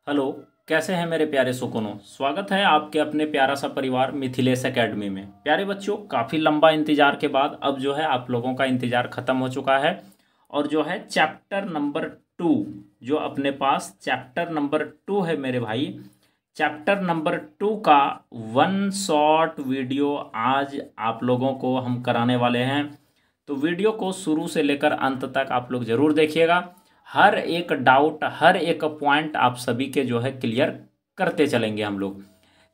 Hello. कैसे हैं मेरे प्यारे सुकुनो। स्वागत है आपके अपने प्यारा सा परिवार मिथिलेश एकेडमी में। प्यारे बच्चों, काफ़ी लंबा इंतजार के बाद अब जो है आप लोगों का इंतजार ख़त्म हो चुका है। और जो है चैप्टर नंबर 2, जो अपने पास चैप्टर नंबर 2 है मेरे भाई, चैप्टर नंबर 2 का वन शॉट वीडियो आज आप लोगों को हम कराने वाले हैं। तो वीडियो को शुरू से लेकर अंत तक आप लोग ज़रूर देखिएगा। हर एक डाउट, हर एक पॉइंट आप सभी के जो है क्लियर करते चलेंगे हम लोग।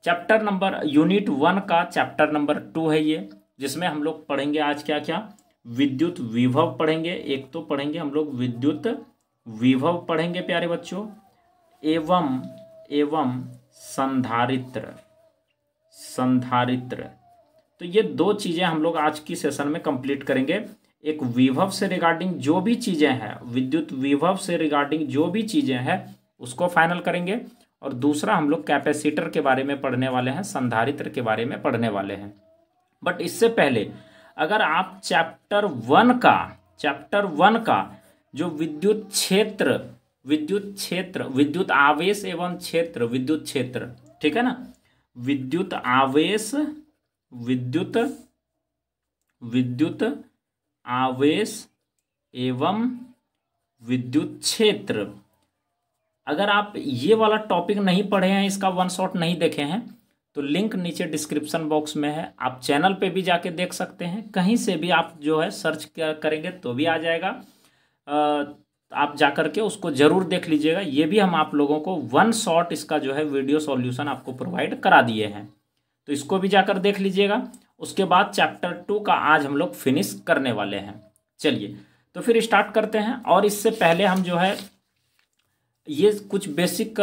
चैप्टर नंबर यूनिट 1 का चैप्टर नंबर 2 है ये, जिसमें हम लोग पढ़ेंगे आज क्या क्या। विद्युत विभव पढ़ेंगे, एक तो पढ़ेंगे हम लोग विद्युत विभव पढ़ेंगे प्यारे बच्चों, एवं एवं संधारित्र। संधारित्र, तो ये दो चीज़ें हम लोग आज की सेशन में कंप्लीट करेंगे। एक विभव से रिगार्डिंग जो भी चीज़ें हैं, विद्युत विभव से रिगार्डिंग जो भी चीज़ें हैं उसको फाइनल करेंगे। और दूसरा हम लोग कैपेसिटर के बारे में पढ़ने वाले हैं, संधारित्र के बारे में पढ़ने वाले हैं। बट इससे पहले अगर आप चैप्टर 1 का जो विद्युत क्षेत्र, विद्युत आवेश एवं क्षेत्र, विद्युत क्षेत्र, ठीक है ना, विद्युत आवेश, विद्युत आवेश एवं विद्युत क्षेत्र, अगर आप ये वाला टॉपिक नहीं पढ़े हैं, इसका वन शॉट नहीं देखे हैं, तो लिंक नीचे डिस्क्रिप्शन बॉक्स में है। आप चैनल पे भी जाके देख सकते हैं, कहीं से भी आप जो है सर्च करेंगे तो भी आ जाएगा। आप जा करके उसको ज़रूर देख लीजिएगा। ये भी हम आप लोगों को वन शॉट इसका जो है वीडियो सॉल्यूशन आपको प्रोवाइड करा दिए हैं, तो इसको भी जाकर देख लीजिएगा। उसके बाद चैप्टर 2 का आज हम लोग फिनिश करने वाले हैं। चलिए तो फिर स्टार्ट करते हैं। और इससे पहले हम जो है ये कुछ बेसिक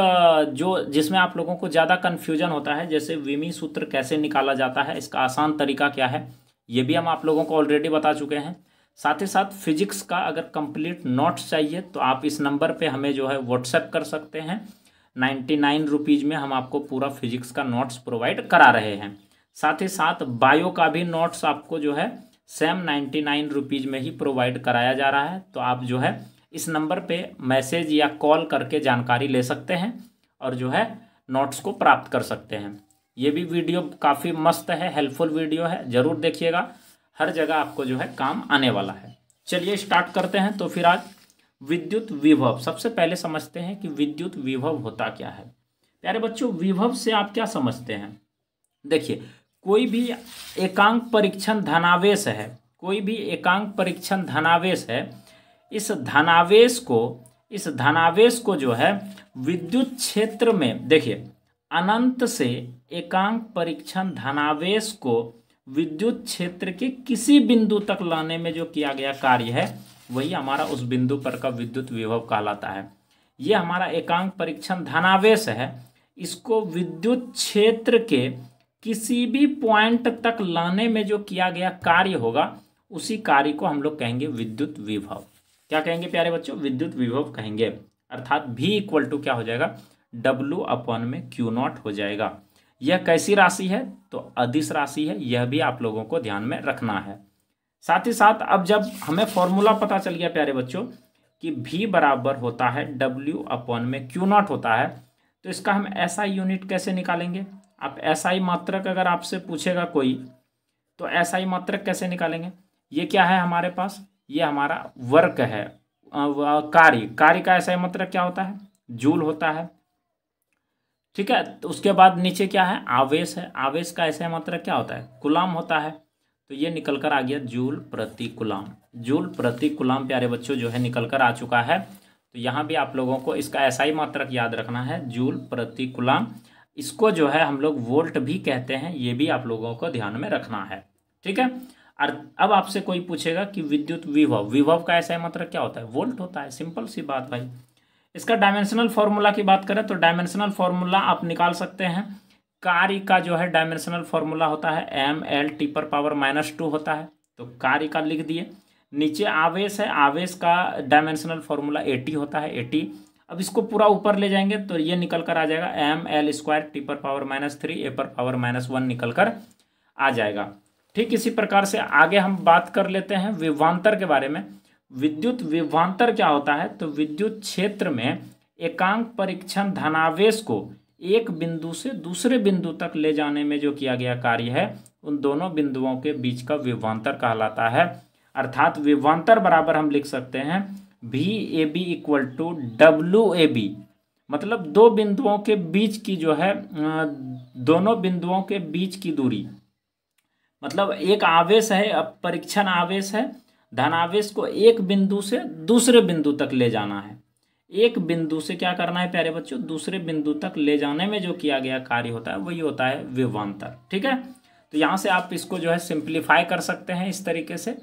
जो जिसमें आप लोगों को ज़्यादा कन्फ्यूजन होता है, जैसे विमी सूत्र कैसे निकाला जाता है, इसका आसान तरीका क्या है, ये भी हम आप लोगों को ऑलरेडी बता चुके हैं। साथ ही साथ फिजिक्स का अगर कंप्लीट नोट्स चाहिए तो आप इस नंबर पे हमें जो है व्हाट्सएप कर सकते हैं। 99 रुपीज़ में हम आपको पूरा फिजिक्स का नोट्स प्रोवाइड करा रहे हैं। साथ ही साथ बायो का भी नोट्स आपको जो है सेम 99 रुपीज़ में ही प्रोवाइड कराया जा रहा है। तो आप जो है इस नंबर पे मैसेज या कॉल करके जानकारी ले सकते हैं और जो है नोट्स को प्राप्त कर सकते हैं। ये भी वीडियो काफ़ी मस्त है, हेल्पफुल वीडियो है, ज़रूर देखिएगा। हर जगह आपको जो है काम आने वाला है। चलिए स्टार्ट करते हैं। तो फिर आज विद्युत विभव, सबसे पहले समझते हैं कि विद्युत विभव होता क्या है। प्यारे बच्चों, विभव से आप क्या समझते हैं? देखिए, कोई भी एकांक परीक्षण धनावेश है, कोई भी एकांक परीक्षण धनावेश है, इस धनावेश को जो है विद्युत क्षेत्र में, देखिए, अनंत से एकांक परीक्षण धनावेश को विद्युत क्षेत्र के किसी बिंदु तक लाने में जो किया गया कार्य है वही हमारा उस बिंदु पर का विद्युत विभव कहलाता है। ये हमारा एकांक परीक्षण धनावेश है, इसको विद्युत क्षेत्र के किसी भी पॉइंट तक लाने में जो किया गया कार्य होगा उसी कार्य को हम लोग कहेंगे विद्युत विभव। क्या कहेंगे प्यारे बच्चों? विद्युत विभव कहेंगे। अर्थात V इक्वल टू क्या हो जाएगा? W/Q0 हो जाएगा। यह कैसी राशि है? तो अदिश राशि है, यह भी आप लोगों को ध्यान में रखना है। साथ ही साथ अब जब हमें फॉर्मूला पता चल गया प्यारे बच्चों कि V बराबर होता है W/Q0 होता है, तो इसका हम SI यूनिट कैसे निकालेंगे? आप SI मात्रक अगर आपसे पूछेगा कोई, तो SI मात्रक कैसे निकालेंगे? ये क्या है हमारे पास? ये हमारा वर्क है, कार्य का SI मात्रक क्या होता है? जूल होता है, ठीक है। तो उसके बाद नीचे क्या है? आवेश है, आवेश का SI मात्रक क्या होता है? कूलाम होता है। तो ये निकल कर आ गया जूल प्रति कूलाम। जूल प्रति कूलाम प्यारे बच्चों जो है निकल कर आ चुका है। तो यहाँ भी आप लोगों को इसका SI मात्रक याद रखना है, जूल प्रति कूलाम। इसको जो है हम लोग वोल्ट भी कहते हैं, ये भी आप लोगों को ध्यान में रखना है, ठीक है। और अब आपसे कोई पूछेगा कि विद्युत विभव, विभव का SI मात्रक क्या होता है? वोल्ट होता है। सिंपल सी बात भाई। इसका डायमेंशनल फॉर्मूला की बात करें तो डायमेंशनल फॉर्मूला आप निकाल सकते हैं। कार्य का जो है डायमेंशनल फॉर्मूला होता है mL/-2 होता है, तो कार्य का लिख दिए। नीचे आवेश है, आवेश का डायमेंशनल फॉर्मूला 80 होता है, 80। अब इसको पूरा ऊपर ले जाएंगे तो ये निकल कर आ जाएगा mL²T⁻³ A⁻1 निकल कर आ जाएगा। ठीक इसी प्रकार से आगे हम बात कर लेते हैं विभवांतर के बारे में। विद्युत विभवांतर क्या होता है? तो विद्युत क्षेत्र में एकांक परीक्षण धनावेश को एक बिंदु से दूसरे बिंदु तक ले जाने में जो किया गया कार्य है उन दोनों बिंदुओं के बीच का विभवांतर कहलाता है। अर्थात विभवांतर बराबर हम लिख सकते हैं VAB इक्वल टू WAB, मतलब दो बिंदुओं के बीच की जो है दोनों बिंदुओं के बीच की दूरी, मतलब एक आवेश है, अब परीक्षण आवेश है, धनावेश को एक बिंदु से दूसरे बिंदु तक ले जाना है। एक बिंदु से क्या करना है प्यारे बच्चों, दूसरे बिंदु तक ले जाने में जो किया गया कार्य होता है वही होता है विभवांतर। ठीक है, तो यहाँ से आप इसको जो है सिंप्लीफाई कर सकते हैं इस तरीके से,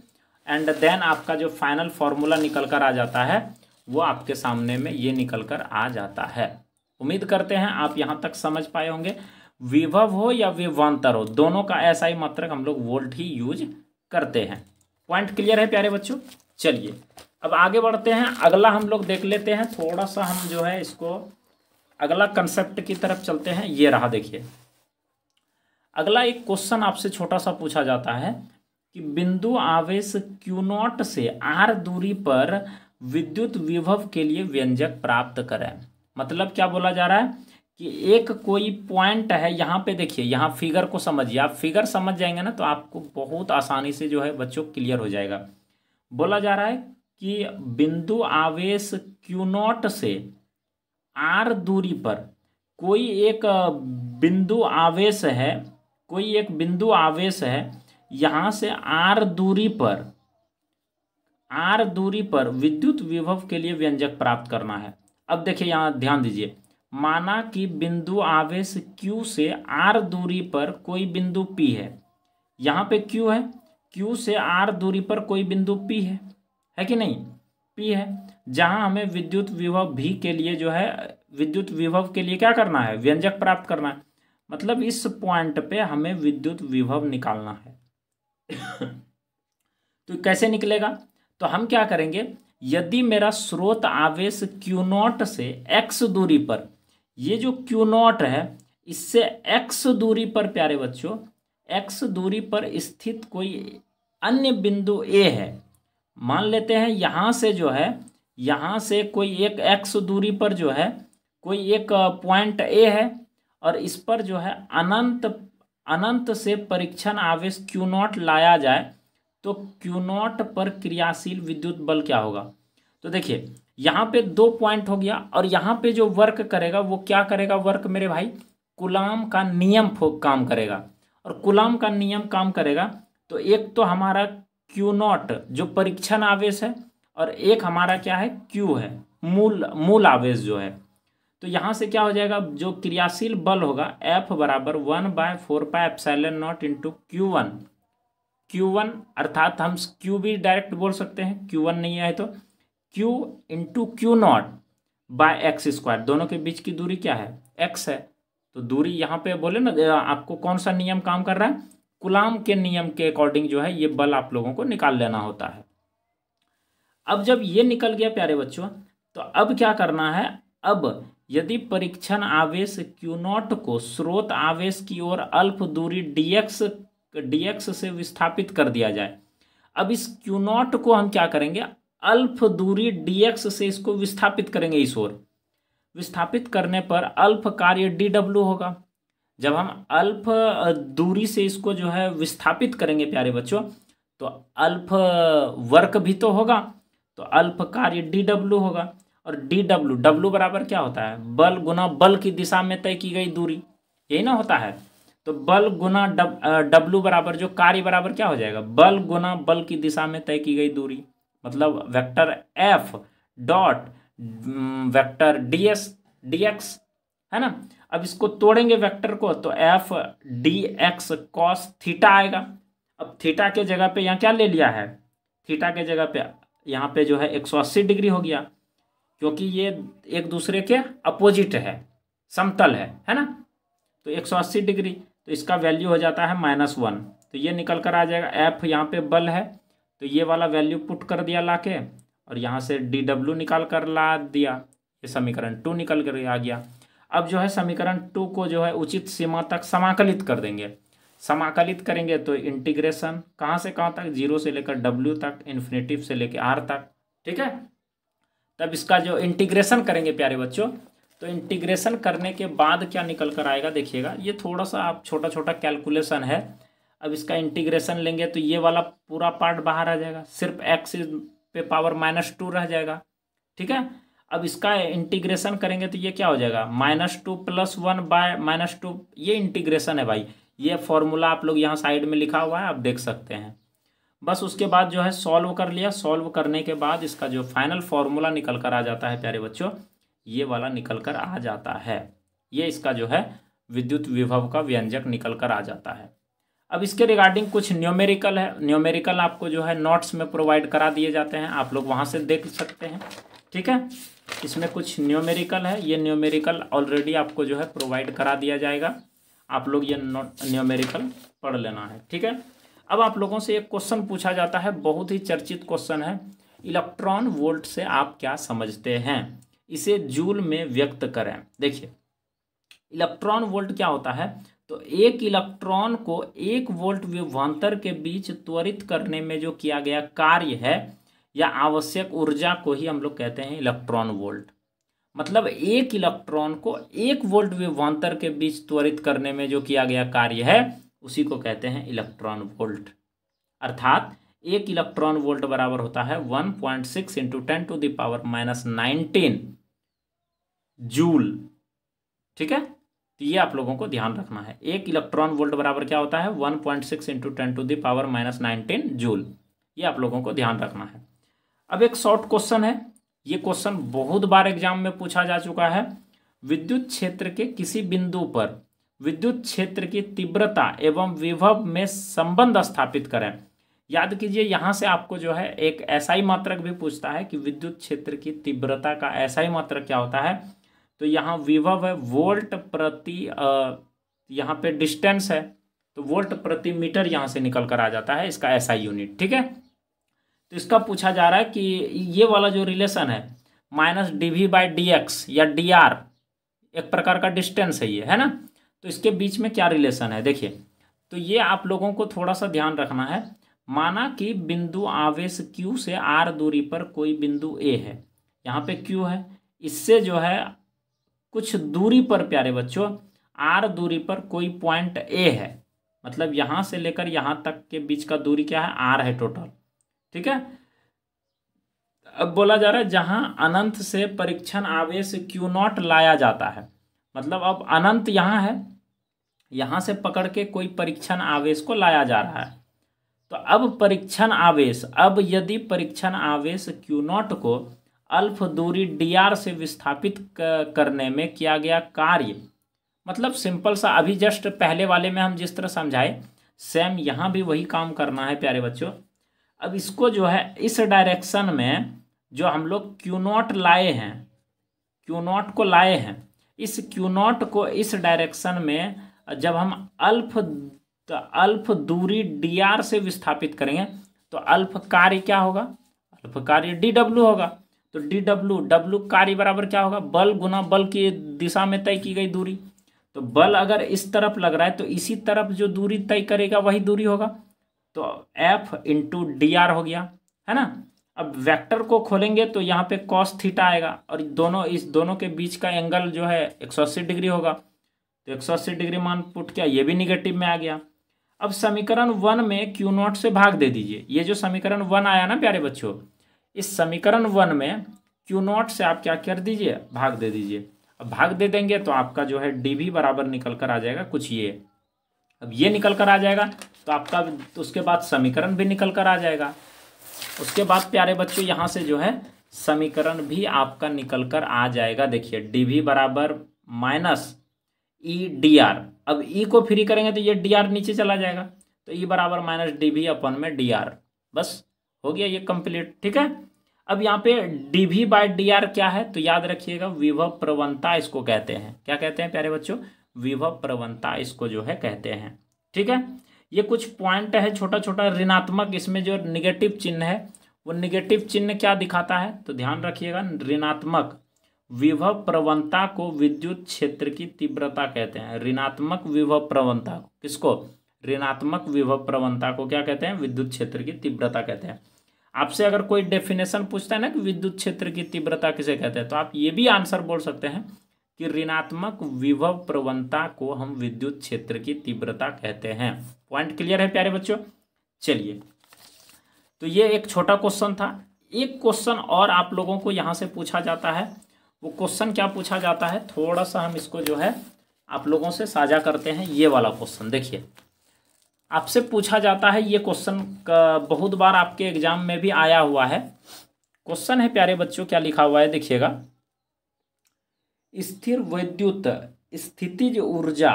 एंड देन आपका जो फाइनल फॉर्मूला निकल कर आ जाता है वो आपके सामने में ये निकल कर आ जाता है। उम्मीद करते हैं आप यहाँ तक समझ पाए होंगे। विभव हो या विभवांतर हो, दोनों का ऐसा ही मात्रक हम लोग वोल्ट ही यूज करते हैं। पॉइंट क्लियर है प्यारे बच्चों। चलिए अब आगे बढ़ते हैं, अगला हम लोग देख लेते हैं। थोड़ा सा हम जो है इसको अगला कंसेप्ट की तरफ चलते हैं। ये रहा, देखिए अगला एक क्वेश्चन आपसे छोटा सा पूछा जाता है कि बिंदु आवेश Q0 से R दूरी पर विद्युत विभव के लिए व्यंजक प्राप्त करें। मतलब क्या बोला जा रहा है कि एक कोई पॉइंट है, यहाँ पे देखिए, यहाँ फिगर को समझिए, आप फिगर समझ जाएंगे ना तो आपको बहुत आसानी से जो है बच्चों क्लियर हो जाएगा। बोला जा रहा है कि बिंदु आवेश Q0 से R दूरी पर कोई एक बिंदु आवेश है, कोई एक बिंदु आवेश है, यहाँ से R दूरी पर विद्युत विभव के लिए व्यंजक प्राप्त करना है। अब देखिए यहाँ ध्यान दीजिए, माना कि बिंदु आवेश Q से R दूरी पर कोई बिंदु P है, यहाँ पे Q है, Q से R दूरी पर कोई बिंदु P है कि नहीं, P है, जहाँ हमें विद्युत विभव V के लिए जो है विद्युत विभव के लिए क्या करना है, व्यंजक प्राप्त करना है। मतलब इस पॉइंट पे हमें विद्युत विभव निकालना है। तो कैसे निकलेगा, तो हम क्या करेंगे, यदि मेरा स्रोत आवेश Q0 से x दूरी पर, ये जो Q0 है इससे x दूरी पर प्यारे बच्चों, x दूरी पर स्थित कोई अन्य बिंदु A है, मान लेते हैं यहाँ से जो है, यहाँ से कोई एक x दूरी पर जो है कोई एक पॉइंट A है और इस पर जो है अनंत से परीक्षण आवेश Q0 लाया जाए तो Q0 पर क्रियाशील विद्युत बल क्या होगा। तो देखिए यहाँ पे दो पॉइंट हो गया और यहाँ पे जो वर्क करेगा वो क्या करेगा, वर्क मेरे भाई कूलाम का नियम काम करेगा। और कूलाम का नियम काम करेगा तो एक तो हमारा Q0 जो परीक्षण आवेश है और एक हमारा क्या है, Q है मूल आवेश जो है। तो यहाँ से क्या हो जाएगा, जो क्रियाशील बल होगा F बराबर 1/4πε0 इंटू Q1 अर्थात हम Q भी डायरेक्ट बोल सकते हैं, Q1 नहीं है तो Q into Q0 by x square, दोनों के बीच की दूरी क्या है, x है। तो दूरी यहाँ पे बोले ना, आपको कौन सा नियम काम कर रहा है, कूलाम के नियम के अकॉर्डिंग जो है ये बल आप लोगों को निकाल लेना होता है। अब जब ये निकल गया प्यारे बच्चों, तो अब क्या करना है, अब यदि परीक्षण आवेश Q0 को स्रोत आवेश की ओर अल्प दूरी dx से विस्थापित कर दिया जाए। अब इस Q0 को हम क्या करेंगे, अल्प दूरी dx से इसको विस्थापित करेंगे, इस ओर विस्थापित करने पर अल्प कार्य dw होगा। जब हम अल्प दूरी से इसको जो है विस्थापित करेंगे प्यारे बच्चों, तो अल्प वर्क भी तो होगा, तो अल्प कार्य dw होगा। और w बराबर क्या होता है, बल गुना बल की दिशा में तय की गई दूरी, यही ना होता है। तो बल गुना w बराबर जो कार्य बराबर क्या हो जाएगा, बल गुना बल की दिशा में तय की गई दूरी, मतलब vector F dot vector dx है ना। अब इसको तोड़ेंगे वेक्टर को, तो F dx cos थीटा आएगा। अब थीटा के जगह पे यहाँ क्या ले लिया है, थीटा के जगह पे यहाँ पे जो है 180 डिग्री हो गया, क्योंकि ये एक दूसरे के अपोजिट है, समतल है ना। तो 180 डिग्री, तो इसका वैल्यू हो जाता है -1। तो ये निकल कर आ जाएगा, F यहाँ पे बल है तो ये वाला वैल्यू पुट कर दिया लाके, और यहाँ से dw निकाल कर ला दिया, ये समीकरण 2 निकल कर आ गया। अब जो है समीकरण 2 को जो है उचित सीमा तक समाकलित कर देंगे। समाकलित करेंगे तो इंटीग्रेशन कहाँ से कहाँ तक, 0 से लेकर w तक, इन्फिनेटिव से लेकर r तक, ठीक है। तब इसका जो इंटीग्रेशन करेंगे प्यारे बच्चों, तो इंटीग्रेशन करने के बाद क्या निकल कर आएगा देखिएगा, ये थोड़ा सा आप छोटा छोटा कैलकुलेशन है। अब इसका इंटीग्रेशन लेंगे तो ये वाला पूरा पार्ट बाहर आ जाएगा, सिर्फ x पे पावर -2 रह जाएगा, ठीक है। अब इसका इंटीग्रेशन करेंगे तो ये क्या हो जाएगा, -2 + 1 बाय -2, ये इंटीग्रेशन है भाई। ये फॉर्मूला आप लोग यहाँ साइड में लिखा हुआ है, आप देख सकते हैं। बस उसके बाद जो है सॉल्व कर लिया, सॉल्व करने के बाद इसका जो फाइनल फॉर्मूला निकल कर आ जाता है प्यारे बच्चों, ये वाला निकल कर आ जाता है। ये इसका जो है विद्युत विभव का व्यंजक निकल कर आ जाता है। अब इसके रिगार्डिंग कुछ न्यूमेरिकल है, न्यूमेरिकल आपको जो है नोट्स में प्रोवाइड करा दिए जाते हैं, आप लोग वहाँ से देख सकते हैं, ठीक है। इसमें कुछ न्यूमेरिकल है, ये न्यूमेरिकल ऑलरेडी आपको जो है प्रोवाइड करा दिया जाएगा, आप लोग ये न्यूमेरिकल पढ़ लेना है, ठीक है। अब आप लोगों से एक क्वेश्चन पूछा जाता है, बहुत ही चर्चित क्वेश्चन है, इलेक्ट्रॉन वोल्ट से आप क्या समझते हैं, इसे जूल में व्यक्त करें। देखिए इलेक्ट्रॉन वोल्ट क्या होता है, तो एक इलेक्ट्रॉन को 1 वोल्ट विभवांतर के बीच त्वरित करने में जो किया गया कार्य है या आवश्यक ऊर्जा को ही हम लोग कहते हैं इलेक्ट्रॉन वोल्ट। मतलब एक इलेक्ट्रॉन को 1 वोल्ट विभवांतर के बीच त्वरित करने में जो किया गया कार्य है उसी को कहते हैं इलेक्ट्रॉन वोल्ट। अर्थात 1 इलेक्ट्रॉन वोल्ट बराबर होता है 1.6 × 10⁻⁹ जूल, ठीक है। तो ये आप लोगों को ध्यान रखना है, 1 इलेक्ट्रॉन वोल्ट बराबर क्या होता है 1.6 × 10⁻⁹ जूल, ये आप लोगों को ध्यान रखना है। अब एक शॉर्ट क्वेश्चन है, ये क्वेश्चन बहुत बार एग्जाम में पूछा जा चुका है। विद्युत क्षेत्र के किसी बिंदु पर विद्युत क्षेत्र की तीव्रता एवं विभव में संबंध स्थापित करें। याद कीजिए यहाँ से आपको जो है एक एसआई मात्रक भी पूछता है कि विद्युत क्षेत्र की तीव्रता का एसआई मात्रक क्या होता है, तो यहाँ विभव है वोल्ट प्रति यहाँ पे डिस्टेंस है तो वोल्ट प्रति मीटर यहाँ से निकल कर आ जाता है इसका एसआई यूनिट, ठीक है। तो इसका पूछा जा रहा है कि ये वाला जो रिलेशन है -dV/dx या dr एक प्रकार का डिस्टेंस है ये, है ना, तो इसके बीच में क्या रिलेशन है देखिए। तो ये आप लोगों को थोड़ा सा ध्यान रखना है। माना कि बिंदु आवेश Q से r दूरी पर कोई बिंदु A है, यहाँ पे Q है, इससे जो है कुछ दूरी पर प्यारे बच्चों r दूरी पर कोई पॉइंट A है, मतलब यहाँ से लेकर यहाँ तक के बीच का दूरी क्या है r है टोटल, ठीक है। अब बोला जा रहा है जहाँ अनंत से परीक्षण आवेश Q0 लाया जाता है, मतलब अब अनंत यहाँ है, यहाँ से पकड़ के कोई परीक्षण आवेश को लाया जा रहा है। तो अब परीक्षण आवेश, अब यदि परीक्षण आवेश Q0 को अल्फ दूरी dr से विस्थापित करने में किया गया कार्य, मतलब सिंपल सा अभी जस्ट पहले वाले में हम जिस तरह समझाए सेम यहाँ भी वही काम करना है प्यारे बच्चों। अब इसको जो है इस डायरेक्शन में जो हम लोग Q0 लाए हैं, Q0 को लाए हैं, इस Q0 को इस डायरेक्शन में जब हम अल्फ दूरी dr से विस्थापित करेंगे तो अल्फ कार्य क्या होगा, अल्फ कार्य dw होगा। तो w कार्य बराबर क्या होगा, बल गुना बल की दिशा में तय की गई दूरी। तो बल अगर इस तरफ लग रहा है तो इसी तरफ जो दूरी तय करेगा वही दूरी होगा, तो F × dr हो गया, है ना। अब वेक्टर को खोलेंगे तो यहाँ पे cos थीटा आएगा और इस दोनों के बीच का एंगल जो है 180 डिग्री होगा, तो 180 डिग्री मान पुट किया, ये भी निगेटिव में आ गया। अब समीकरण 1 में Q0 से भाग दे दीजिए, ये जो समीकरण 1 आया ना प्यारे बच्चों, इस समीकरण 1 में Q0 से आप क्या कर दीजिए, भाग दे दीजिए। अब भाग दे देंगे तो आपका जो है dV बराबर निकल कर आ जाएगा कुछ ये। अब ये निकल कर आ जाएगा तो आपका तो उसके बाद समीकरण भी निकल कर आ जाएगा। उसके बाद प्यारे बच्चों यहाँ से जो है समीकरण भी आपका निकल कर आ जाएगा। देखिए dV बराबर -E/dr, अब E को फ्री करेंगे तो ये dr नीचे चला जाएगा, तो E बराबर -dV/dr, बस हो गया ये कंप्लीट, ठीक है। अब यहाँ पे dV/dr क्या है, तो याद रखिएगा विभव प्रवणता इसको कहते हैं। क्या कहते हैं प्यारे बच्चों, विभव प्रवणता इसको जो है कहते हैं, ठीक है। ये कुछ पॉइंट है छोटा छोटा ऋणात्मक, इसमें जो निगेटिव चिन्ह है वो निगेटिव चिन्ह क्या दिखाता है, तो ध्यान रखिएगा ऋणात्मक विभव प्रवणता को विद्युत क्षेत्र की तीव्रता कहते हैं। ऋणात्मक विभव प्रवणता किसको, ऋणात्मक विभव प्रवणता को क्या कहते हैं, विद्युत क्षेत्र की तीव्रता कहते हैं। आपसे अगर कोई डेफिनेशन पूछता है ना कि विद्युत क्षेत्र की तीव्रता किसे कहते हैं, तो आप ये भी आंसर बोल सकते हैं कि ऋणात्मक विभव प्रवणता को हम विद्युत क्षेत्र की तीव्रता कहते हैं। पॉइंट क्लियर है प्यारे बच्चों। चलिए, तो ये एक छोटा क्वेश्चन था। एक क्वेश्चन और आप लोगों को यहाँ से पूछा जाता है। वो क्वेश्चन क्या पूछा जाता है, थोड़ा सा हम इसको जो है आप लोगों से साझा करते हैं। ये वाला क्वेश्चन देखिए, आपसे पूछा जाता है, ये क्वेश्चन का बहुत बार आपके एग्जाम में भी आया हुआ है। क्वेश्चन है प्यारे बच्चों, क्या लिखा हुआ है देखिएगा, स्थिर वैद्युत स्थितिज ऊर्जा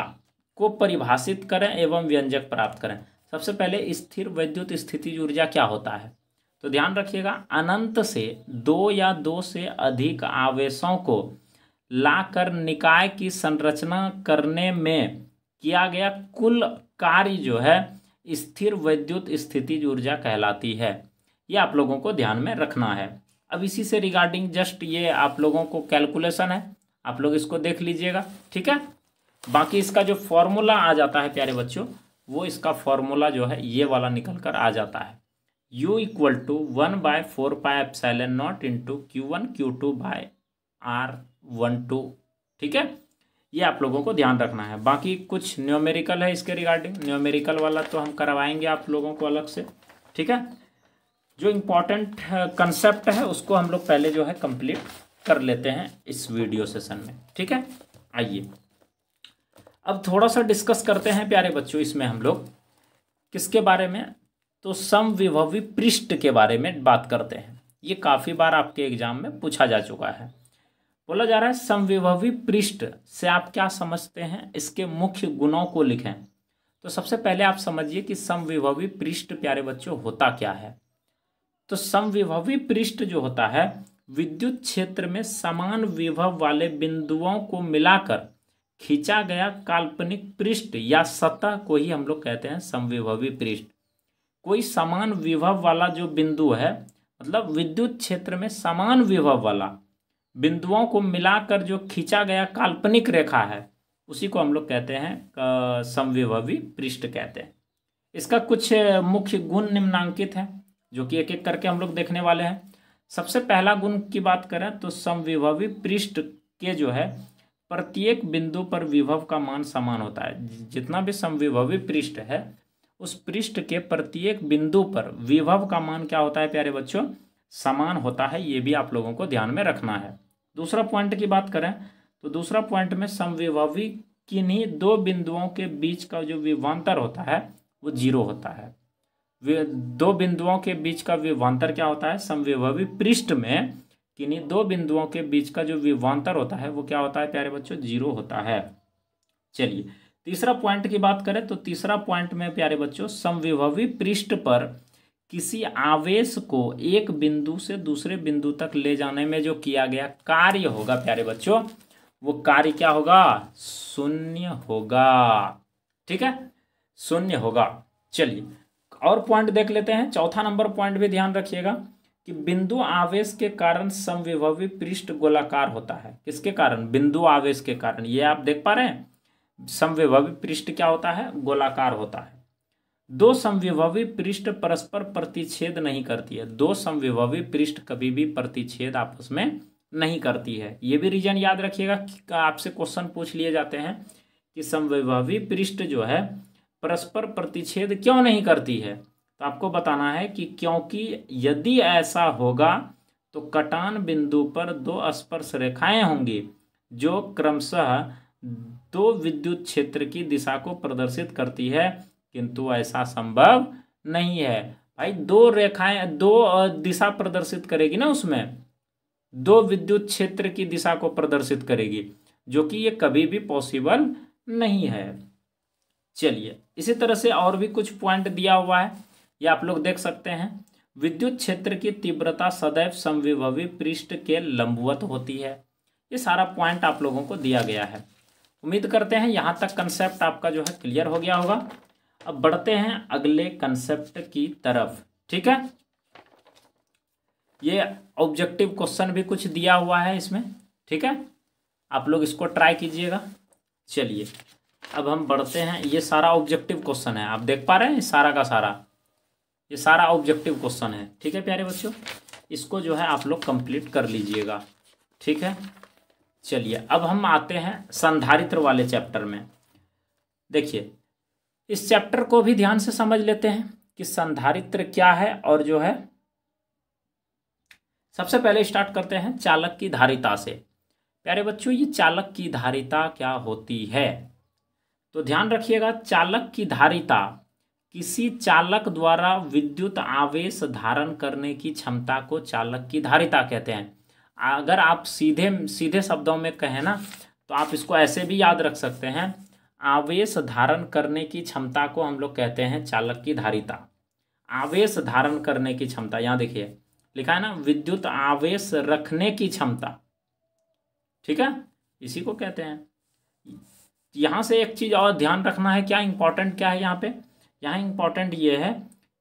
को परिभाषित करें एवं व्यंजक प्राप्त करें। सबसे पहले स्थिर वैद्युत स्थितिज ऊर्जा क्या होता है, तो ध्यान रखिएगा, अनंत से दो या दो से अधिक आवेशों को लाकर निकाय की संरचना करने में किया गया कुल कार्य जो है स्थिर वैद्युत स्थितिज ऊर्जा कहलाती है। ये आप लोगों को ध्यान में रखना है। अब इसी से रिगार्डिंग जस्ट ये आप लोगों को कैलकुलेशन है, आप लोग इसको देख लीजिएगा, ठीक है। बाकी इसका जो फॉर्मूला आ जाता है प्यारे बच्चों, वो इसका फॉर्मूला जो है ये वाला निकल कर आ जाता है, U equal to 1/4πε0 into Q1 Q2 by R12, ठीक है। ये आप लोगों को ध्यान रखना है। बाकी कुछ न्यूमेरिकल है इसके रिगार्डिंग, न्यूमेरिकल वाला तो हम करवाएंगे आप लोगों को अलग से, ठीक है। जो इम्पोर्टेंट कंसेप्ट है उसको हम लोग पहले जो है कंप्लीट कर लेते हैं इस वीडियो सेशन में, ठीक है। आइए अब थोड़ा सा डिस्कस करते हैं प्यारे बच्चों, इसमें हम लोग किसके बारे में, तो समविभवी पृष्ठ के बारे में बात करते हैं। ये काफ़ी बार आपके एग्जाम में पूछा जा चुका है। बोला जा रहा है समविभवी पृष्ठ से आप क्या समझते हैं, इसके मुख्य गुणों को लिखें। तो सबसे पहले आप समझिए कि समविभवी पृष्ठ प्यारे बच्चों होता क्या है। तो समविभवी पृष्ठ जो होता है, विद्युत क्षेत्र में समान विभव वाले बिंदुओं को मिलाकर खींचा गया काल्पनिक पृष्ठ या सतह को ही हम लोग कहते हैं समविभवी पृष्ठ। कोई समान विभव वाला जो बिंदु है, मतलब विद्युत क्षेत्र में समान विभव वाला बिंदुओं को मिलाकर जो खींचा गया काल्पनिक रेखा है, उसी को हम लोग कहते हैं समविभवी पृष्ठ कहते हैं। इसका कुछ मुख्य गुण निम्नांकित है, जो कि एक एक करके हम लोग देखने वाले हैं। सबसे पहला गुण की बात करें तो समविभवी पृष्ठ के जो है प्रत्येक बिंदु पर विभव का मान समान होता है। जितना भी समविभवी पृष्ठ है, उस पृष्ठ के प्रत्येक बिंदु पर विभव का मान क्या होता है प्यारे बच्चों, समान होता है। ये भी आप लोगों को ध्यान में रखना है। दूसरा पॉइंट की बात करें तो दूसरा पॉइंट में समविभवी किन्हीं दो बिंदुओं के बीच का जो विभवांतर होता है वो 0 होता है। दो बिंदुओं के बीच का विभवांतर क्या होता है, समविभवी पृष्ठ में किन्हीं दो बिंदुओं के बीच का जो विभवांतर होता है वो क्या होता है प्यारे बच्चों, 0 होता है। चलिए तीसरा पॉइंट की बात करें तो तीसरा पॉइंट में प्यारे बच्चों, समविभवी पृष्ठ पर किसी आवेश को एक बिंदु से दूसरे बिंदु तक ले जाने में जो किया गया कार्य होगा प्यारे बच्चों, वो कार्य क्या होगा, शून्य होगा, ठीक है, शून्य होगा। चलिए और पॉइंट देख लेते हैं। चौथा नंबर पॉइंट भी ध्यान रखिएगा कि बिंदु आवेश के कारण समविभवी पृष्ठ गोलाकार होता है। किसके कारण, बिंदु आवेश के कारण। ये आप देख पा रहे हैं, समविभवी पृष्ठ क्या होता है, गोलाकार होता है। दो समविभवी पृष्ठ परस्पर प्रतिच्छेद नहीं करती है। दो समविभवी पृष्ठ कभी भी प्रतिच्छेद आपस में नहीं करती है। ये भी रीजन याद रखिएगा कि आपसे क्वेश्चन पूछ लिए जाते हैं कि समविभवी पृष्ठ जो है परस्पर प्रतिच्छेद क्यों नहीं करती है, तो आपको बताना है कि क्योंकि यदि ऐसा होगा तो कटान बिंदु पर दो स्पर्श रेखाएं होंगी जो क्रमशः दो विद्युत क्षेत्र की दिशा को प्रदर्शित करती है, किंतु ऐसा संभव नहीं है। भाई दो रेखाएं दो दिशा प्रदर्शित करेगी ना, उसमें दो विद्युत क्षेत्र की दिशा को प्रदर्शित करेगी, जो कि ये कभी भी पॉसिबल नहीं है। चलिए इसी तरह से और भी कुछ पॉइंट दिया हुआ है, ये आप लोग देख सकते हैं। विद्युत क्षेत्र की तीव्रता सदैव समविभवी पृष्ठ के लंबवत होती है। ये सारा पॉइंट आप लोगों को दिया गया है। उम्मीद करते हैं यहाँ तक कंसेप्ट आपका जो है क्लियर हो गया होगा। अब बढ़ते हैं अगले कंसेप्ट की तरफ, ठीक है। ये ऑब्जेक्टिव क्वेश्चन भी कुछ दिया हुआ है इसमें, ठीक है, आप लोग इसको ट्राई कीजिएगा। चलिए अब हम बढ़ते हैं। ये सारा ऑब्जेक्टिव क्वेश्चन है, आप देख पा रहे हैं सारा का सारा। ये सारा ऑब्जेक्टिव क्वेश्चन है। ठीक है प्यारे बच्चों, इसको जो है आप लोग कंप्लीट कर लीजिएगा। ठीक है, चलिए अब हम आते हैं संधारित्र वाले चैप्टर में। देखिए इस चैप्टर को भी ध्यान से समझ लेते हैं कि संधारित्र क्या है। और जो है सबसे पहले स्टार्ट करते हैं चालक की धारिता से। प्यारे बच्चों, ये चालक की धारिता क्या होती है, तो ध्यान रखिएगा, चालक की धारिता किसी चालक द्वारा विद्युत आवेश धारण करने की क्षमता को चालक की धारिता कहते हैं। अगर आप सीधे सीधे शब्दों में कहें ना, तो आप इसको ऐसे भी याद रख सकते हैं, आवेश धारण करने की क्षमता को हम लोग कहते हैं चालक की धारिता। आवेश धारण करने की क्षमता, यहाँ देखिए लिखा है ना, विद्युत आवेश रखने की क्षमता। ठीक है, इसी को कहते हैं। यहाँ से एक चीज और ध्यान रखना है, क्या इंपॉर्टेंट क्या है यहाँ पे, यहाँ इंपॉर्टेंट ये है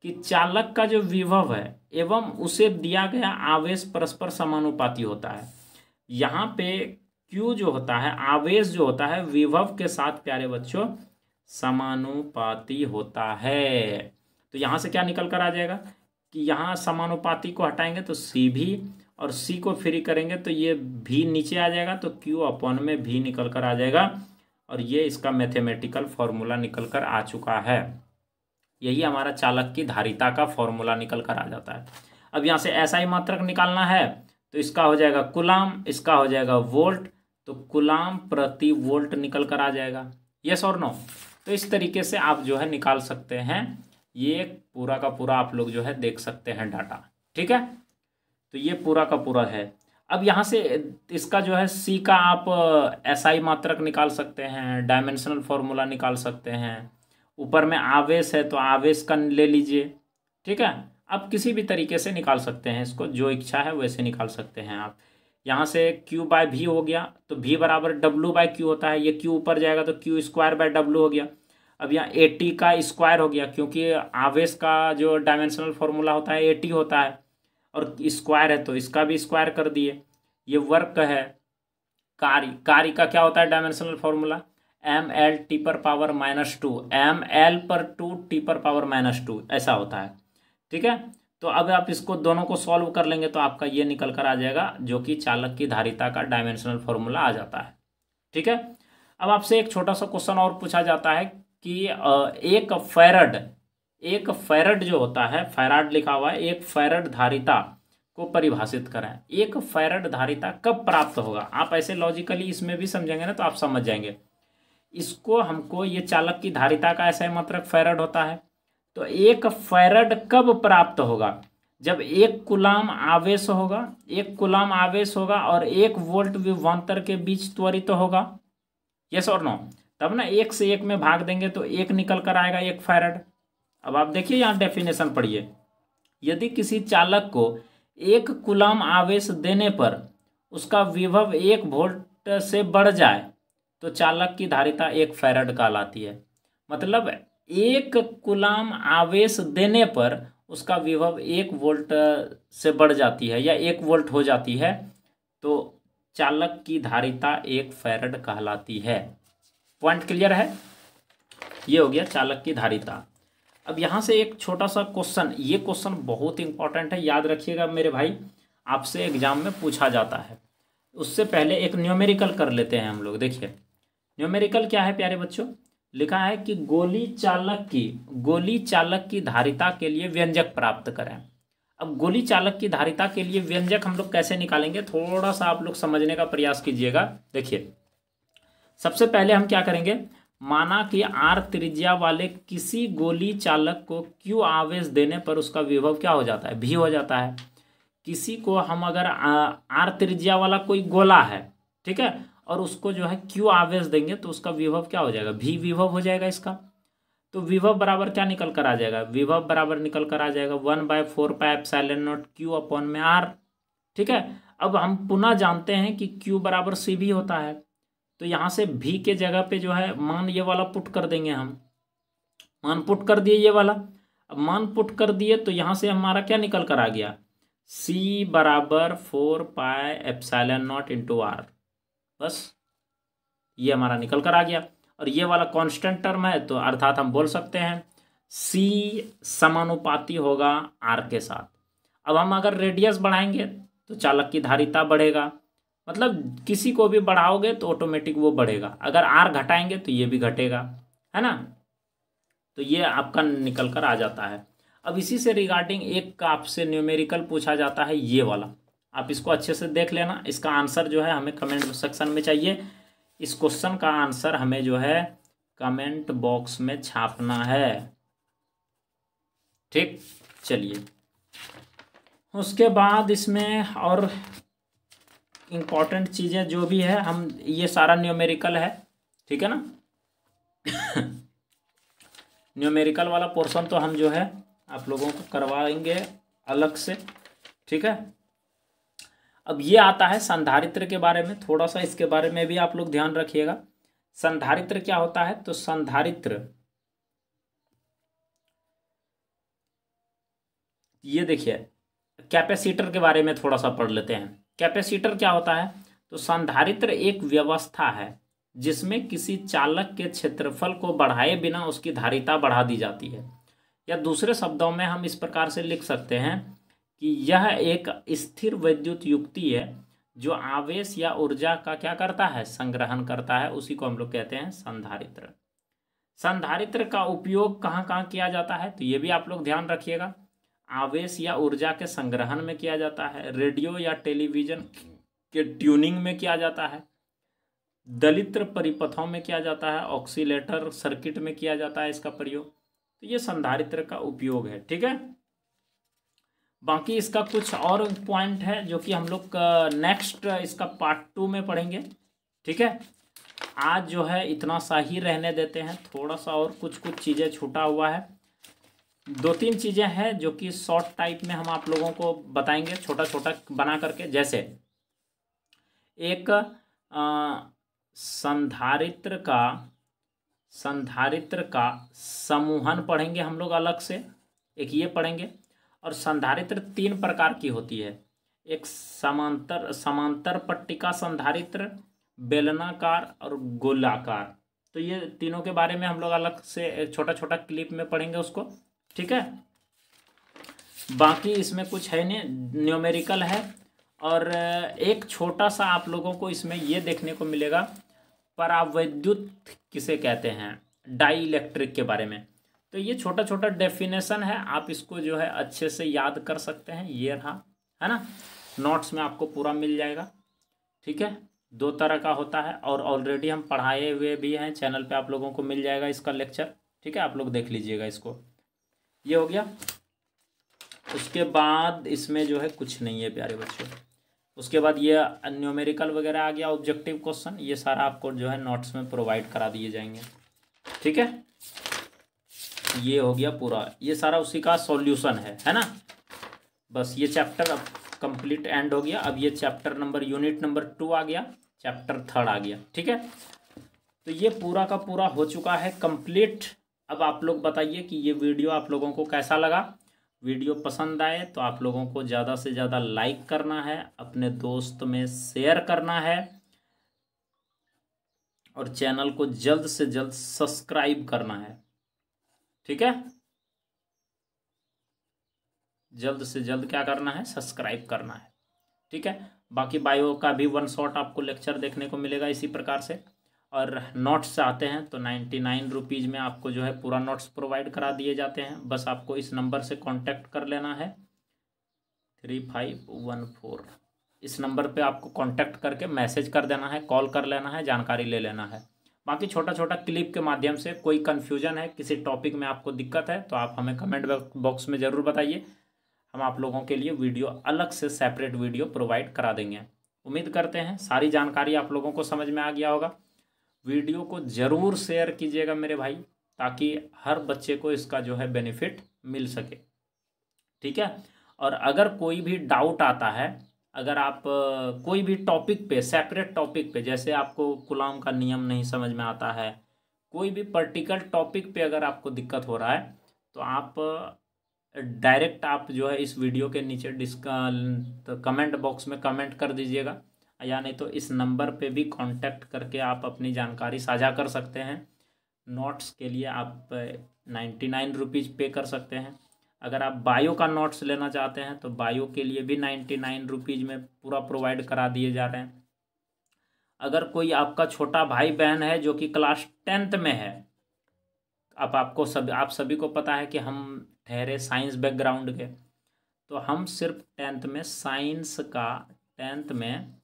कि चालक का जो विभव है एवं उसे दिया गया आवेश परस्पर समानुपाती होता है। यहाँ पे Q जो होता है, आवेश जो होता है, विभव के साथ प्यारे बच्चों समानुपाती होता है। तो यहाँ से क्या निकल कर आ जाएगा कि यहाँ समानुपाती को हटाएंगे तो C भी, और C को फ्री करेंगे तो ये V नीचे आ जाएगा, तो Q अपॉन में V निकल कर आ जाएगा। और ये इसका मैथमेटिकल फॉर्मूला निकल कर आ चुका है। यही हमारा चालक की धारिता का फॉर्मूला निकल कर आ जाता है। अब यहाँ से SI मात्रक निकालना है, तो इसका हो जाएगा कूलाम, इसका हो जाएगा वोल्ट, तो कूलाम प्रति वोल्ट निकल कर आ जाएगा। यस और नो? तो इस तरीके से आप जो है निकाल सकते हैं, ये पूरा का पूरा आप लोग जो है देख सकते हैं डाटा। ठीक है, तो ये पूरा का पूरा है। अब यहाँ से इसका जो है C का आप SI मात्रक निकाल सकते हैं, डायमेंशनल फॉर्मूला निकाल सकते हैं। ऊपर में आवेश है तो आवेश का ले लीजिए। ठीक है, आप किसी भी तरीके से निकाल सकते हैं इसको, जो इच्छा है वैसे निकाल सकते हैं आप। यहाँ से Q/V हो गया, तो V बराबर W/Q होता है। ये Q ऊपर जाएगा तो Q²/W हो गया। अब यहाँ AT का स्क्वायर हो गया, क्योंकि आवेश का जो डायमेंशनल फॉर्मूला होता है AT होता है, और स्क्वायर है तो इसका भी स्क्वायर कर दिए। ये वर्क है, कार्य का क्या होता है डायमेंशनल फॉर्मूला, mL/2, mL/2T/-2 ऐसा होता है। ठीक है, तो अब आप इसको दोनों को सॉल्व कर लेंगे तो आपका ये निकल कर आ जाएगा, जो कि चालक की धारिता का डायमेंशनल फॉर्मूला आ जाता है। ठीक है, अब आपसे एक छोटा सा क्वेश्चन और पूछा जाता है कि एक फैरड जो होता है, फैराड लिखा हुआ है, एक फैरड धारिता को परिभाषित करें। एक फैरड धारिता कब प्राप्त होगा? आप ऐसे लॉजिकली इसमें भी समझेंगे ना तो आप समझ जाएंगे। इसको हमको, ये चालक की धारिता का ऐसा मात्रक फैरड होता है, तो एक फैरड कब प्राप्त होगा? जब 1 कूलाम आवेश होगा, 1 कूलाम आवेश होगा और 1 वोल्ट विभवांतर के बीच त्वरित होगा। यस और नो? तब ना 1 से 1 में भाग देंगे तो 1 निकल कर आएगा 1 फैरड। अब आप देखिए यहाँ डेफिनेशन पढ़िए, यदि किसी चालक को 1 कूलाम आवेश देने पर उसका विभव 1 वोल्ट से बढ़ जाए तो चालक की धारिता 1 फैरड कहलाती है। मतलब 1 कूलाम आवेश देने पर उसका विभव 1 वोल्ट से बढ़ जाती है या 1 वोल्ट हो जाती है, तो चालक की धारिता 1 फैरड कहलाती है। पॉइंट क्लियर है? ये हो गया चालक की धारिता। अब यहाँ से एक छोटा सा क्वेश्चन, ये क्वेश्चन बहुत इंपॉर्टेंट है, याद रखिएगा मेरे भाई, आपसे एग्जाम में पूछा जाता है। उससे पहले एक न्यूमेरिकल कर लेते हैं हम लोग। देखिए न्यूमेरिकल क्या है प्यारे बच्चों, लिखा है कि गोली चालक की धारिता के लिए व्यंजक प्राप्त करें। अब गोली चालक की धारिता के लिए व्यंजक हम लोग कैसे निकालेंगे, थोड़ा सा आप लोग समझने का प्रयास कीजिएगा। देखिए सबसे पहले हम क्या करेंगे, माना कि R त्रिज्या वाले किसी गोली चालक को Q आवेश देने पर उसका विभव क्या हो जाता है, V हो जाता है। किसी को हम अगर R त्रिज्या वाला कोई गोला है, ठीक है, और उसको जो है Q आवेश देंगे तो उसका विभव क्या हो जाएगा, V विभव हो जाएगा इसका। तो विभव बराबर क्या निकल कर आ जाएगा, विभव बराबर निकल कर आ जाएगा 1/4πε0 Q/R। ठीक है, अब हम पुनः जानते हैं कि Q बराबर CV होता है, तो यहाँ से V के जगह पे जो है मान ये वाला पुट कर देंगे। हम मान पुट कर दिए ये वाला। अब मान पुट कर दिए तो यहाँ से हमारा क्या निकल कर आ गया, C बराबर 4πε0 R। बस ये हमारा निकल कर आ गया। और ये वाला कांस्टेंट टर्म है, तो अर्थात हम बोल सकते हैं सी समानुपाती होगा आर के साथ। अब हम अगर रेडियस बढ़ाएंगे तो चालक की धारिता बढ़ेगा, मतलब किसी को भी बढ़ाओगे तो ऑटोमेटिक वो बढ़ेगा, अगर आर घटाएंगे तो ये भी घटेगा, है ना। तो ये आपका निकल कर आ जाता है। अब इसी से रिगार्डिंग एक आपसे न्यूमेरिकल पूछा जाता है, ये वाला आप इसको अच्छे से देख लेना। इसका आंसर जो है हमें कमेंट सेक्शन में चाहिए। इस क्वेश्चन का आंसर हमें जो है कमेंट बॉक्स में छापना है, ठीक। चलिए, उसके बाद इसमें और इम्पॉर्टेंट चीज़ें जो भी है, हम ये सारा न्यूमेरिकल है, ठीक है ना। न्यूमेरिकल वाला पोर्शन तो हम जो है आप लोगों को करवाएंगे अलग से, ठीक है। अब ये आता है संधारित्र के बारे में, थोड़ा सा इसके बारे में भी आप लोग ध्यान रखिएगा। संधारित्र क्या होता है, तो संधारित्र ये देखिए, कैपेसिटर के बारे में थोड़ा सा पढ़ लेते हैं। कैपेसिटर क्या होता है, तो संधारित्र एक व्यवस्था है जिसमें किसी चालक के क्षेत्रफल को बढ़ाए बिना उसकी धारिता बढ़ा दी जाती है। या दूसरे शब्दों में हम इस प्रकार से लिख सकते हैं कि यह एक स्थिर वैद्युत युक्ति है जो आवेश या ऊर्जा का क्या करता है, संग्रहण करता है, उसी को हम लोग कहते हैं संधारित्र। संधारित्र का उपयोग कहाँ कहाँ किया जाता है, तो ये भी आप लोग ध्यान रखिएगा। आवेश या ऊर्जा के संग्रहण में किया जाता है, रेडियो या टेलीविजन के ट्यूनिंग में किया जाता है, दलित्र परिपथों में किया जाता है, ऑक्सीलेटर सर्किट में किया जाता है इसका प्रयोग। तो ये संधारित्र का उपयोग है, ठीक है। बाकी इसका कुछ और पॉइंट है जो कि हम लोग नेक्स्ट इसका पार्ट 2 में पढ़ेंगे, ठीक है। आज जो है इतना सा ही रहने देते हैं, थोड़ा सा और कुछ चीज़ें छूटा हुआ है। 2-3 चीज़ें हैं जो कि शॉर्ट टाइप में हम आप लोगों को बताएंगे, छोटा छोटा बना करके। जैसे एक संधारित्र का समूहन पढ़ेंगे हम लोग अलग से, एक ये पढ़ेंगे। और संधारित्र 3 प्रकार की होती है, एक समांतर पट्टिका संधारित्र, बेलनाकार और गोलाकार। तो ये तीनों के बारे में हम लोग अलग से एक छोटा छोटा क्लिप में पढ़ेंगे उसको, ठीक है। बाकी इसमें कुछ है नहीं, न्यूमेरिकल है। और एक छोटा सा आप लोगों को इसमें ये देखने को मिलेगा, परावैद्युत किसे कहते हैं, डाई इलेक्ट्रिक के बारे में। तो ये छोटा छोटा डेफिनेशन है, आप इसको जो है अच्छे से याद कर सकते हैं। ये रहा, है ना, नोट्स में आपको पूरा मिल जाएगा, ठीक है। 2 तरह का होता है और ऑलरेडी हम पढ़ाए हुए भी हैं, चैनल पे आप लोगों को मिल जाएगा इसका लेक्चर, ठीक है। आप लोग देख लीजिएगा इसको। ये हो गया। उसके बाद इसमें जो है कुछ नहीं है प्यारे बच्चों। उसके बाद ये न्यूमेरिकल वगैरह आ गया, ऑब्जेक्टिव क्वेश्चन, ये सारा आपको जो है नोट्स में प्रोवाइड करा दिए जाएंगे, ठीक है। ये हो गया पूरा, ये सारा उसी का सॉल्यूशन है ना। बस ये चैप्टर अब कंप्लीट एंड हो गया। अब ये चैप्टर नंबर यूनिट नंबर 2 आ गया, चैप्टर 3 आ गया, ठीक है। तो ये पूरा का पूरा हो चुका है कंप्लीट। अब आप लोग बताइए कि ये वीडियो आप लोगों को कैसा लगा। वीडियो पसंद आए तो आप लोगों को ज़्यादा से ज़्यादा लाइक करना है, अपने दोस्त में शेयर करना है और चैनल को जल्द से जल्द सब्सक्राइब करना है, ठीक है। जल्द से जल्द क्या करना है, सब्सक्राइब करना है, ठीक है। बाकी बायो का भी 1 शॉट आपको लेक्चर देखने को मिलेगा इसी प्रकार से। और नोट्स आते हैं तो 99 रुपीज़ में आपको जो है पूरा नोट्स प्रोवाइड करा दिए जाते हैं। बस आपको इस नंबर से कांटेक्ट कर लेना है 3514, इस नंबर पे आपको कांटेक्ट करके मैसेज कर देना है, कॉल कर लेना है, जानकारी ले लेना है। बाकी छोटा छोटा क्लिप के माध्यम से कोई कन्फ्यूजन है, किसी टॉपिक में आपको दिक्कत है तो आप हमें कमेंट बॉक्स में ज़रूर बताइए, हम आप लोगों के लिए वीडियो अलग से सेपरेट वीडियो प्रोवाइड करा देंगे। उम्मीद करते हैं सारी जानकारी आप लोगों को समझ में आ गया होगा। वीडियो को ज़रूर शेयर कीजिएगा मेरे भाई, ताकि हर बच्चे को इसका जो है बेनिफिट मिल सके, ठीक है। और अगर कोई भी डाउट आता है, अगर आप कोई भी टॉपिक पे, सेपरेट टॉपिक पे, जैसे आपको कूलॉम का नियम नहीं समझ में आता है, कोई भी पर्टिकुलर टॉपिक पे अगर आपको दिक्कत हो रहा है तो आप डायरेक्ट आप जो है इस वीडियो के नीचे कमेंट बॉक्स में कमेंट कर दीजिएगा, या नहीं तो इस नंबर पे भी कांटेक्ट करके आप अपनी जानकारी साझा कर सकते हैं। नोट्स के लिए आप ₹99 पे कर सकते हैं। अगर आप बायो का नोट्स लेना चाहते हैं तो बायो के लिए भी ₹99 में पूरा प्रोवाइड करा दिए जा रहे हैं। अगर कोई आपका छोटा भाई बहन है जो कि क्लास 10th में है, आप सभी को पता है कि हम ठहरे साइंस बैकग्राउंड के, तो हम सिर्फ 10th में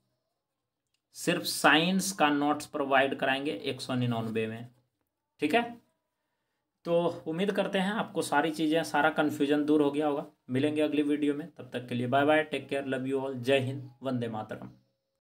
सिर्फ साइंस का नोट्स प्रोवाइड कराएंगे 199 में। ठीक है, तो उम्मीद करते हैं आपको सारी चीज़ें, सारा कन्फ्यूजन दूर हो गया होगा। मिलेंगे अगली वीडियो में, तब तक के लिए bye bye, take care, love you all, जय हिंद, वंदे मातरम।